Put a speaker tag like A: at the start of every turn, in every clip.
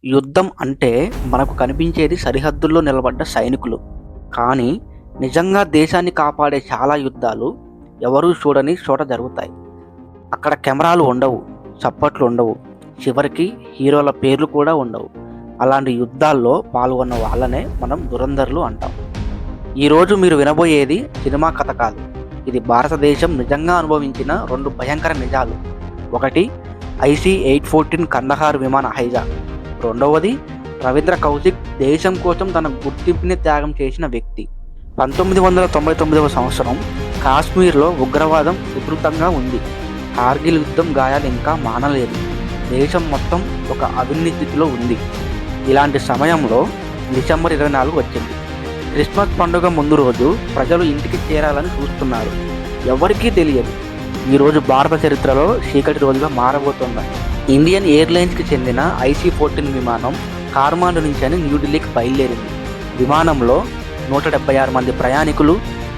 A: యుద్ధం అంటే మనకు కనిపించేది సరిహద్దుల్లో నిలబడ్డ సైనికులు. కానీ నిజంగా దేశాన్ని కాపాడే చాలా యుద్ధాలు ఎవరూ చూడని చోట జరుగుతాయి. అక్కడ కెమెరాలు ఉండవు, చప్పట్లు ఉండవు, చివరికి హీరోల పేర్లు కూడా ఉండవు. అలాంటి యుద్ధాల్లో పాల్గొన్న వాళ్ళనే మనం దురంధరులు అంటాం. ఈరోజు మీరు వినబోయేది సినిమా కథ కాదు. ఇది భారతదేశం నిజంగా అనుభవించిన రెండు భయంకర నిజాలు. ఒకటి IC-814 కందహార్ విమాన హైజాక్. రెండవది రవీంద్ర కౌశిక్ దేశం కోసం తన గుర్తింపుని త్యాగం చేసిన వ్యక్తి. 1999వ సంవత్సరం కాశ్మీర్లో ఉగ్రవాదం ఉధృతంగా ఉంది. కార్గిల్ యుద్ధం గాయాలు ఇంకా మానలేదు. దేశం మొత్తం ఒక అవినీతి స్థితిలో ఉంది. ఇలాంటి సమయంలో డిసెంబర్ 24 వచ్చింది. క్రిస్మస్ పండుగ ముందు రోజు ప్రజలు ఇంటికి చేరాలని చూస్తున్నారు. ఎవరికీ తెలియదు ఈరోజు భారత చరిత్రలో చీకటి రోజుగా మారబోతోంది. ఇండియన్ ఎయిర్లైన్స్కి చెందిన IC-14 విమానం కార్మాండు నుంచి న్యూఢిల్లీకి బయలుదేరింది. విమానంలో 176 మంది ప్రయాణికులు,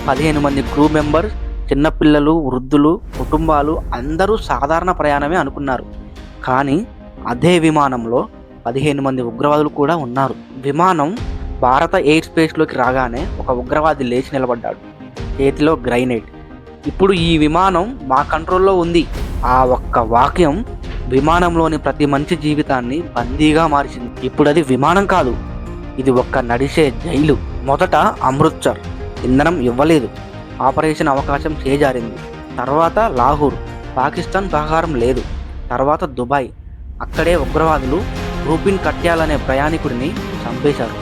A: 15 మంది క్రూ మెంబర్స్, చిన్నపిల్లలు, వృద్ధులు, కుటుంబాలు అందరూ సాధారణ ప్రయాణమే అనుకున్నారు. కానీ అదే విమానంలో 15 మంది ఉగ్రవాదులు కూడా ఉన్నారు. విమానం భారత ఎయిర్ స్పేస్లోకి రాగానే ఒక ఉగ్రవాది లేచి నిలబడ్డాడు, చేతిలో గ్రైనేడ్. ఇప్పుడు ఈ విమానం మా కంట్రోల్లో ఉంది. ఆ ఒక్క వాక్యం విమానంలోని ప్రతి మంచి జీవితాన్ని బందీగా మార్చింది. ఇప్పుడు అది విమానం కాదు, ఇది ఒక్క నడిచే జైలు. మొదట అమృత్సర్, ఇంధనం ఇవ్వలేదు, ఆపరేషన్ అవకాశం చేజారింది. తర్వాత లాహోర్, పాకిస్తాన్ సహకారం లేదు. తర్వాత దుబాయ్, అక్కడే ఉగ్రవాదులు రూపిన్ కట్యాల్ అనే ప్రయాణికుడిని చంపేశారు.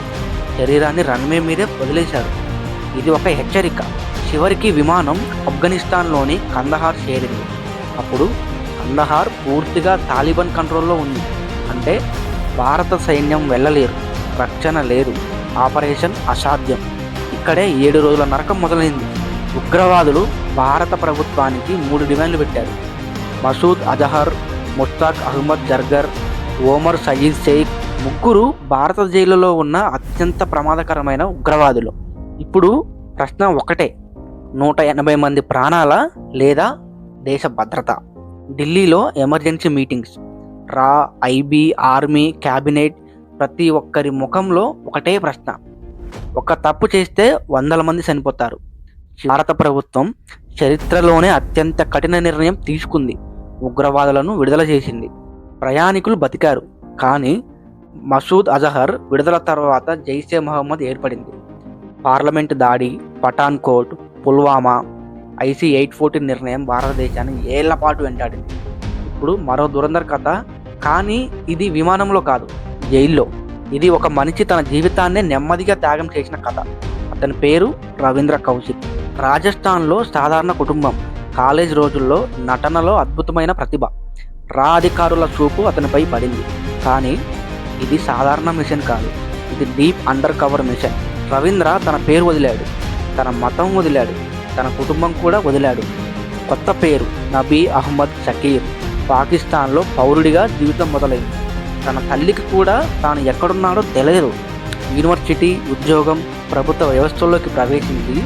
A: శరీరాన్ని రన్వే మీదే వదిలేశారు. ఇది ఒక హెచ్చరిక. చివరికి విమానం ఆఫ్ఘనిస్తాన్లోని కందహార్ చేరింది. అప్పుడు కందహార్ పూర్తిగా తాలిబాన్ కంట్రోల్లో ఉంది. అంటే భారత సైన్యం వెళ్ళలేరు, రక్షణ లేదు, ఆపరేషన్ అసాధ్యం. ఇక్కడే 7 రోజుల నరకం మొదలైంది. ఉగ్రవాదులు భారత ప్రభుత్వానికి 3 డిమాండ్లు పెట్టారు. మసూద్ అజహర్, ముస్తాక్ అహ్మద్ జర్గర్, ఓమర్ సయీద్ షేక్ ముగ్గురు భారత జైలులో ఉన్న అత్యంత ప్రమాదకరమైన ఉగ్రవాదులు. ఇప్పుడు ప్రశ్న ఒకటే, 180 మంది ప్రాణాల లేదా దేశ భద్రత? ఢిల్లీలో ఎమర్జెన్సీ మీటింగ్స్, రా, IB, ఆర్మీ, క్యాబినెట్, ప్రతి ఒక్కరి ముఖంలో ఒకటే ప్రశ్న. ఒక తప్పు చేస్తే 100 మంది చనిపోతారు. భారత ప్రభుత్వం చరిత్రలోనే అత్యంత కఠిన నిర్ణయం తీసుకుంది. ఉగ్రవాదులను విడుదల చేసింది. ప్రయాణికులు బతికారు. కానీ మసూద్ అజహర్ విడుదల తర్వాత జైషే మహమ్మద్ ఏర్పడింది. పార్లమెంటు దాడి, పఠాన్ కోట్, పుల్వామా, IC-814 నిర్ణయం భారతదేశాన్ని ఏళ్ల పాటు వెంటాడింది. ఇప్పుడు మరో దురంధర కథ. కానీ ఇది విమానంలో కాదు, జైల్లో. ఇది ఒక మనిషి తన జీవితాన్నే నెమ్మదిగా త్యాగం చేసిన కథ. అతని పేరు రవీంద్ర కౌశిక్. రాజస్థాన్లో సాధారణ కుటుంబం. కాలేజ్ రోజుల్లో నటనలో అద్భుతమైన ప్రతిభ. రా అధికారుల చూపు అతనిపై పడింది. కానీ ఇది సాధారణ మిషన్ కాదు, ఇది deep undercover mission. Ravindra తన పేరు వదిలాడు, తన మతం వదిలాడు, తన కుటుంబం కూడా వదిలాడు. కొత్త పేరు నబీ అహ్మద్ షకీర్. పాకిస్తాన్లో పౌరుడిగా జీవితం మొదలైంది. తన తల్లికి కూడా తాను ఎక్కడున్నాడో తెలియదు. యూనివర్సిటీ, ఉద్యోగం, ప్రభుత్వ వ్యవస్థల్లోకి ప్రవేశించి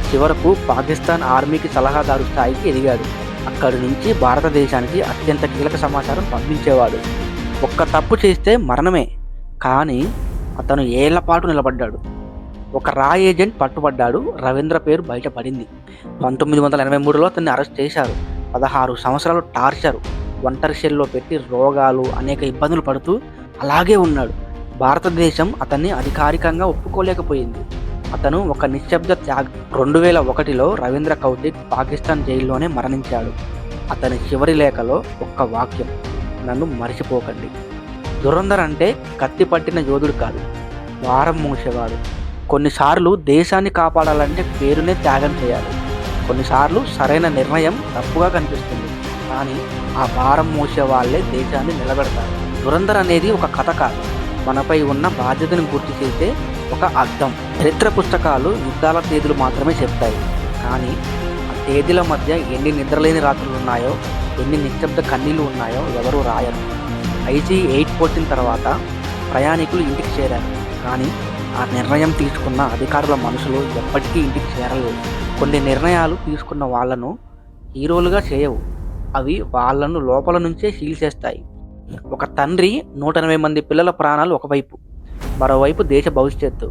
A: చివరకు పాకిస్తాన్ ఆర్మీకి సలహాదారు స్థాయికి ఎదిగాడు. అక్కడి నుంచి భారతదేశానికి అత్యంత కీలక సమాచారం పంపించేవాడు. ఒక్క తప్పు చేస్తే మరణమే. కానీ అతను ఏళ్ల పాటు నిలబడ్డాడు. ఒక రా ఏజెంట్ పట్టుబడ్డాడు. రవీంద్ర పేరు బయటపడింది. 1983లో అతన్ని అరెస్ట్ చేశారు. 16 సంవత్సరాలు టార్చర్, ఒంటరి సెల్లో పెట్టి రోగాలు, అనేక ఇబ్బందులు పడుతూ అలాగే ఉన్నాడు. భారతదేశం అతన్ని అధికారికంగా ఒప్పుకోలేకపోయింది. అతను ఒక నిశ్శబ్ద త్యాగం. 2001లో రవీంద్ర కౌశిక్ పాకిస్తాన్ జైల్లోనే మరణించాడు. అతని చివరి లేఖలో ఒక్క వాక్యం, నన్ను మర్చిపోకండి. దురంధర్ అంటే కత్తి పట్టిన యోధుడు కాదు, వారం మూసేవాడు. కొన్నిసార్లు దేశాన్ని కాపాడాలంటే పేరునే త్యాగం చేయాలి. కొన్నిసార్లు సరైన నిర్ణయం తప్పుగా కనిపిస్తుంది, కానీ ఆ భారం మోసే వాళ్ళే దేశాన్ని నిలబెడతారు. దురంధర్ అనేది ఒక కథ కాదు, మనపై ఉన్న బాధ్యతను గుర్తు చేసే ఒక అర్థం. చరిత్ర పుస్తకాలు యుద్ధాల తేదీలు మాత్రమే చెప్తాయి. కానీ ఆ తేదీల మధ్య ఎన్ని నిద్రలేని రాత్రులు ఉన్నాయో, ఎన్ని నిశ్శబ్ద కన్నీళ్లు ఉన్నాయో ఎవరూ రాయరు. IC-814 తర్వాత ప్రయాణికులు ఇంటికి చేరారు. కానీ ఆ నిర్ణయం తీసుకున్న అధికారుల మనసులో ఎప్పటికీ ఇంటికి చేరలేదు. కొన్ని నిర్ణయాలు తీసుకున్న వాళ్లను హీరోలుగా చేయవు, అవి వాళ్లను లోపల నుంచే చీల్చేస్తాయి. ఒక తండ్రి 180 మంది పిల్లల ప్రాణాలు ఒకవైపు, మరోవైపు దేశ భవిష్యత్తు.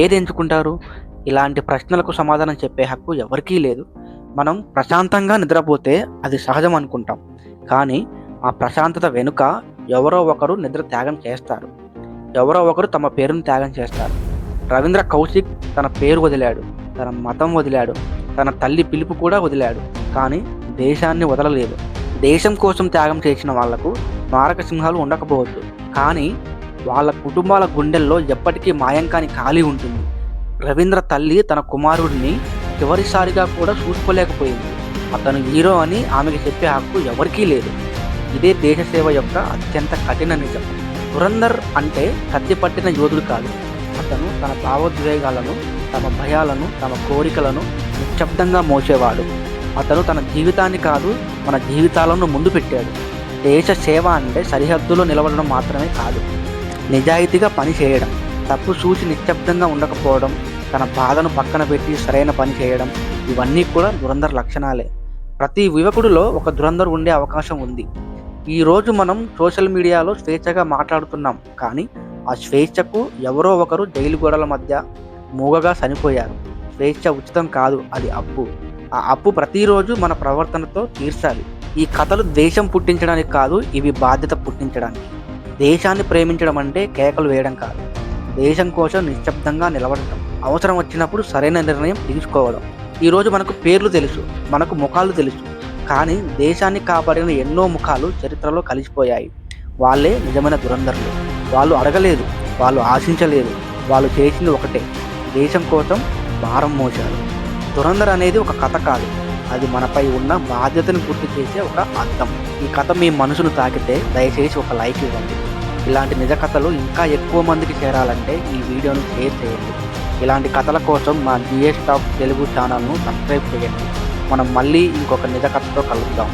A: ఏది ఎంచుకుంటారు? ఇలాంటి ప్రశ్నలకు సమాధానం చెప్పే హక్కు ఎవరికీ లేదు. మనం ప్రశాంతంగా నిద్రపోతే అది సహజం అనుకుంటాం, కానీ ఆ ప్రశాంతత వెనుక ఎవరో ఒకరు నిద్ర త్యాగం చేస్తారు. ఎవరో ఒకరు తమ పేరును త్యాగం చేస్తారు. రవీంద్ర కౌశిక్ తన పేరు వదిలాడు, తన మతం వదిలాడు, తన తల్లి పిలుపు కూడా వదిలాడు, కానీ దేశాన్ని వదలలేదు. దేశం కోసం త్యాగం చేసిన వాళ్లకు స్మారక సింహాలు ఉండకపోవచ్చు, కానీ వాళ్ళ కుటుంబాల గుండెల్లో ఎప్పటికీ మాయం కాని ఖాళీ ఉంటుంది. రవీంద్ర తల్లి తన కుమారుడిని చివరిసారిగా కూడా చూసుకోలేకపోయింది. అతను హీరో అని ఆమెకి చెప్పే హక్కు ఎవరికీ లేదు. ఇదే దేశ సేవ యొక్క అత్యంత కఠిన నిజం. దురంధర్ అంటే కత్తి పట్టిన యోధుడు కాదు. అతను తన భావోద్వేగాలను, తమ భయాలను, తమ కోరికలను నిశ్శబ్దంగా మోసేవాడు. అతను తన జీవితాన్ని కాదు, మన జీవితాలను ముందు పెట్టాడు. దేశ సేవ అంటే సరిహద్దులో నిలబడడం మాత్రమే కాదు, నిజాయితీగా పని చేయడం, తప్పు చూసి నిశ్శబ్దంగా ఉండకపోవడం, తన బాధను పక్కన పెట్టి సరైన పని చేయడం, ఇవన్నీ కూడా దురంధర్ లక్షణాలే. ప్రతి యువకుడిలో ఒక దురంధర్ ఉండే అవకాశం ఉంది. ఈరోజు మనం సోషల్ మీడియాలో స్వేచ్ఛగా మాట్లాడుతున్నాం, కానీ ఆ స్వేచ్ఛకు ఎవరో ఒకరు జైలు గోడల మధ్య మూగగా చనిపోయారు. స్వేచ్ఛ ఉచితం కాదు, అది అప్పు. ఆ అప్పు ప్రతిరోజు మన ప్రవర్తనతో తీర్చాలి. ఈ కథలు ద్వేషం పుట్టించడానికి కాదు, ఇవి బాధ్యత పుట్టించడానికి. దేశాన్ని ప్రేమించడం అంటే కేకలు వేయడం కాదు, దేశం కోసం నిశ్శబ్దంగా నిలబడటం, అవసరం వచ్చినప్పుడు సరైన నిర్ణయం తీసుకోవడం. ఈరోజు మనకు పేర్లు తెలుసు, మనకు ముఖాలు తెలుసు, కానీ దేశాన్ని కాపాడిన ఎన్నో ముఖాలు చరిత్రలో కలిసిపోయాయి. వాళ్ళే నిజమైన దురంధరులు. వాళ్ళు అడగలేదు, వాళ్ళు ఆశించలేదు, వాళ్ళు చేసింది ఒకటే, దేశం కోసం భారం మోశారు. దురంధర్ అనేది ఒక కథ కాదు, అది మనపై ఉన్న బాధ్యతను గుర్తు చేసే ఒక అర్థం. ఈ కథ మీ మనసును తాకితే దయచేసి ఒక లైక్ ఇవ్వండి. ఇలాంటి నిజ కథలు ఇంకా ఎక్కువ మందికి చేరాలంటే ఈ వీడియోను షేర్ చేయండి. ఇలాంటి కథల కోసం మా జిఎస్ టాప్ తెలుగు ఛానల్ను సబ్స్క్రైబ్ చేయండి. మనం మళ్ళీ ఇంకొక నిజ కథతో కలుద్దాం.